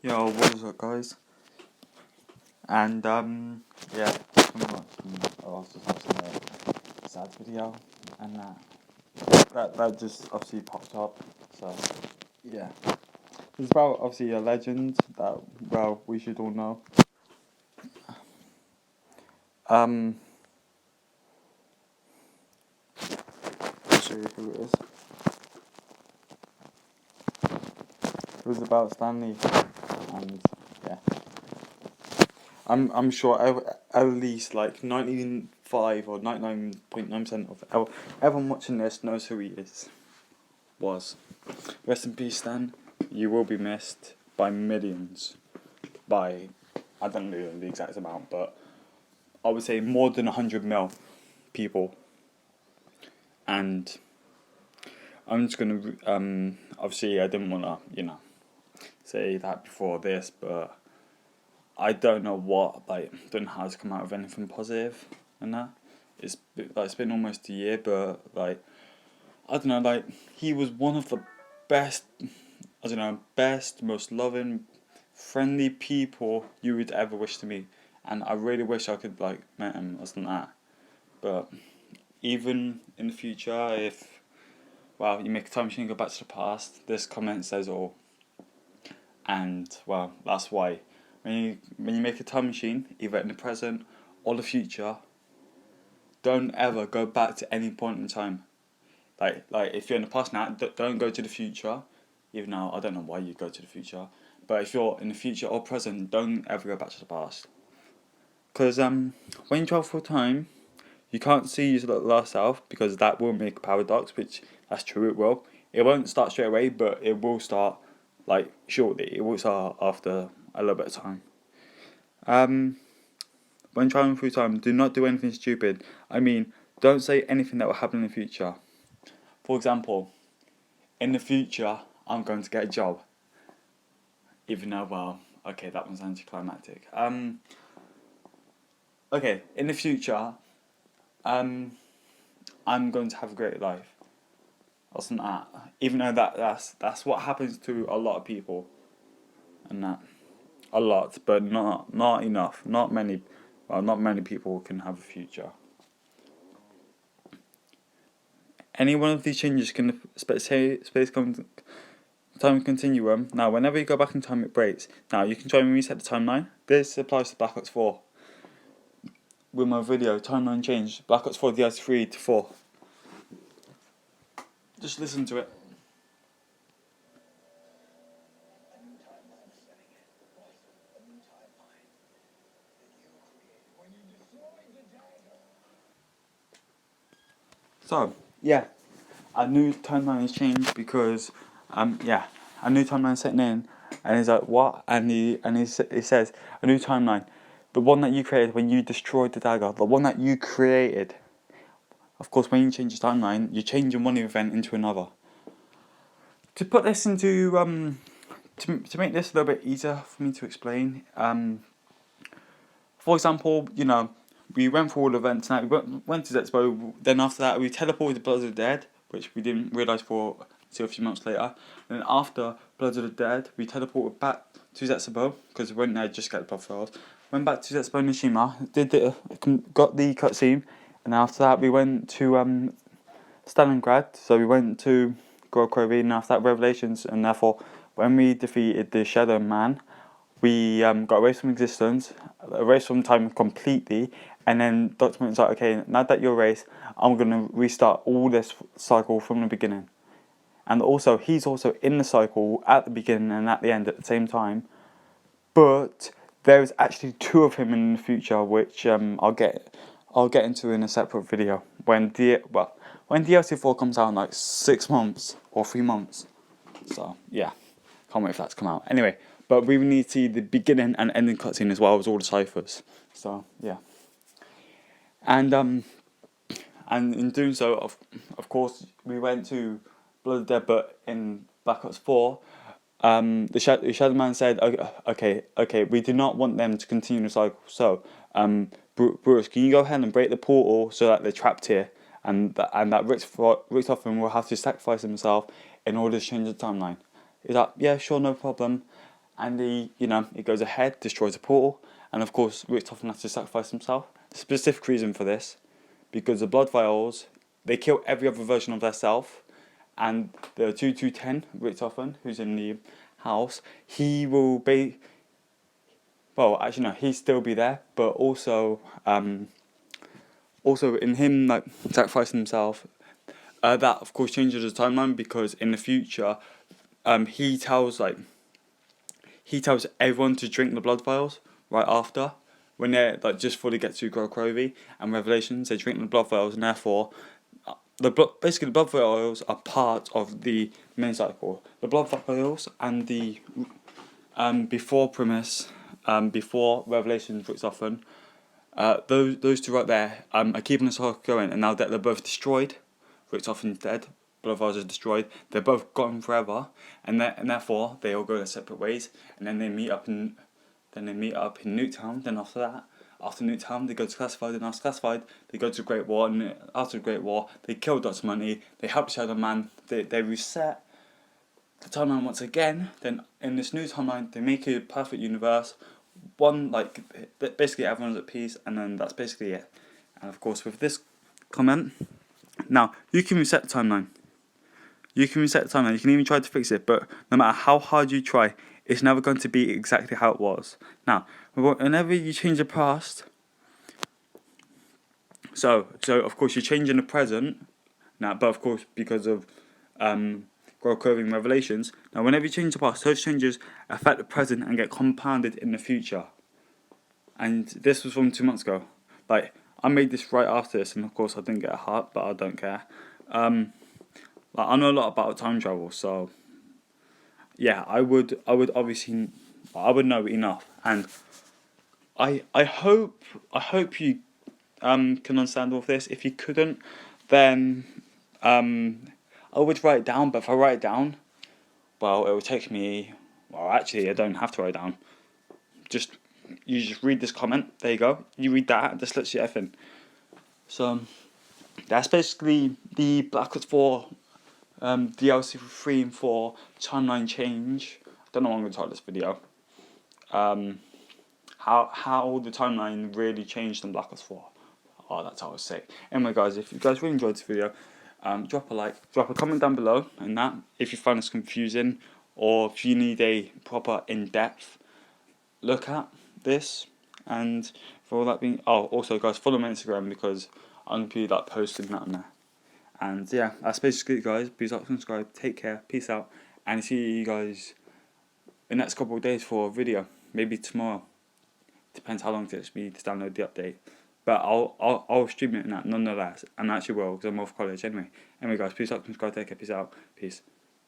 Yo, what is up, guys? And yeah, I was just watching a sad video, and that just obviously popped up. So yeah, it's about obviously a legend that we should all know. Um, I'll show you who it is. It was about Stanley, and yeah, I'm sure at least like 95 or 99.9% of everyone watching this knows who he was. Rest in peace, Stan. You will be missed by millions. By, I don't know the exact amount, but I would say more than 100 mil people. And I'm just gonna, obviously I didn't wanna, say that before this, but I don't know don't know how to come out with anything positive and that. It's been almost a year, but I don't know, he was one of the best, best, most loving, friendly people you would ever wish to meet. And I really wish I could met him or something like that. But even in the future, if you make a time machine, go back to the past, this comment says all. And that's why when you make a time machine, either in the present or the future, don't ever go back to any point in time. Like if you're in the past now, don't go to the future. Even though I don't know why you go to the future, but if you're in the future or present, don't ever go back to the past. Because when you travel through time, you can't see your last self, because that will make a paradox, which that's true, it will. It won't start straight away, but it will start shortly. It will start after a little bit of time. When traveling through time, do not do anything stupid. I mean, don't say anything that will happen in the future. For example, in the future, I'm going to get a job. Even though, okay, that one's anticlimactic. Okay, in the future, I'm going to have a great life. Or something like that. Even though that's what happens to a lot of people. And that. A lot, but not enough. Not many people can have a future. Any one of these changes can time continuum. Now, whenever you go back in time, it breaks. Now, you can try and reset the timeline. This applies to Black Ops 4. With my video, timeline change. Black Ops 4 DS3 to 4. Just listen to it. So, yeah, a new timeline has changed because, a new timeline setting in, and he's like, what? And he says, a new timeline. The one that you created when you destroyed the dagger, the one that you created. Of course, when you change the timeline, you're changing one event into another. To put this into, to make this a little bit easier for me to explain, for example, we went through all the events now, we went to Zexpo, then after that we teleported to Blood of the Dead, which we didn't realise until a few months later. And then after Blood of the Dead, we teleported back to Zexpo, because we went there just to get the blood files. Went back to Zexpo Nishima, got the cutscene, and after that we went to Stalingrad, so we went to Gorokrovi, and after that Revelations, and therefore when we defeated the Shadow Man, we got erased from existence, erased from time completely, and then Dr. Man's like, okay, now that you're erased, I'm going to restart all this cycle from the beginning. And also, he's also in the cycle at the beginning and at the end at the same time, but there's actually two of him in the future, which I'll get into in a separate video when DLC 4 comes out in 6 months or 3 months. So yeah, can't wait for that to come out. Anyway, but we need to see the beginning and ending cutscene as well as all the ciphers. So yeah, and in doing so, of course, we went to Blood of the Dead, but in Black Ops 4. The Shadow Man said, okay, we do not want them to continue the cycle. So, Bruce, can you go ahead and break the portal so that they're trapped here, and that Richtofen will have to sacrifice himself in order to change the timeline. He's like, yeah, sure, no problem. and he goes ahead, destroys a portal, and of course Richtofen has to sacrifice himself. Specific reason for this, because the Blood Vials, they kill every other version of themselves, and the 2210 Richtofen, who's in the house, he will be. Well, actually no, he'll still be there, but also in him like sacrificing himself, that of course changes the timeline, because in the future, he tells everyone to drink the Blood Vials right after, when they're like just before they get to Grokovi and Revelations, they drink the Blood Vials, and therefore basically the Blood Vials are part of the main cycle. The Blood Vials and the before Primus, before Revelations, Richtofen, those two right there are keeping the cycle going, and now that they're both destroyed, Richtofen's dead, Blood Vials are destroyed, they're both gone forever, and therefore they all go their separate ways, and then they meet up in Nuketown. Then after Nuketown, they go to Classified, and after Classified, they go to Great War, and after the Great War, they kill Dr. Money, they help Shadow Man, they reset the timeline once again. Then in this new timeline, they make a perfect universe. One, like, basically everyone's at peace, and then that's basically it. And of course, with this comment, now you can reset the timeline. You can even try to fix it, but no matter how hard you try, it's never going to be exactly how it was. Now, whenever you change the past, so of course you're changing the present. Now, but of course because of growth curving Revelations. Now, whenever you change the past, those changes affect the present and get compounded in the future. And this was from 2 months ago. Like, I made this right after this, and of course I didn't get a heart, but I don't care. Like, I know a lot about time travel, so yeah, I would obviously, I would know enough, and I hope you can understand all of this. If you couldn't, then I would write it down. But if I write it down, well, it will take me. Well, actually, I don't have to write it down. You just read this comment. There you go. You read that. This lets you everything. So that's basically the Black Ops 4 DLC for 3 and 4 timeline change. I don't know what I'm going to title this video. How the timeline really changed in Black Ops 4. Oh, that's how I was sick. Anyway, guys, if you guys really enjoyed this video, drop a like, drop a comment down below, and that if you find this confusing, or if you need a proper in-depth look at this. And for all that being, also guys, follow me on Instagram, because I'm gonna be like posting that on there. And yeah, that's basically it, guys. Please like, subscribe, take care, peace out, and see you guys in the next couple of days for a video. Maybe tomorrow. Depends how long it takes me to download the update. But I'll stream it nonetheless, and I actually will, because I'm off college anyway. Anyway, guys, please like, subscribe, take care, peace out, peace.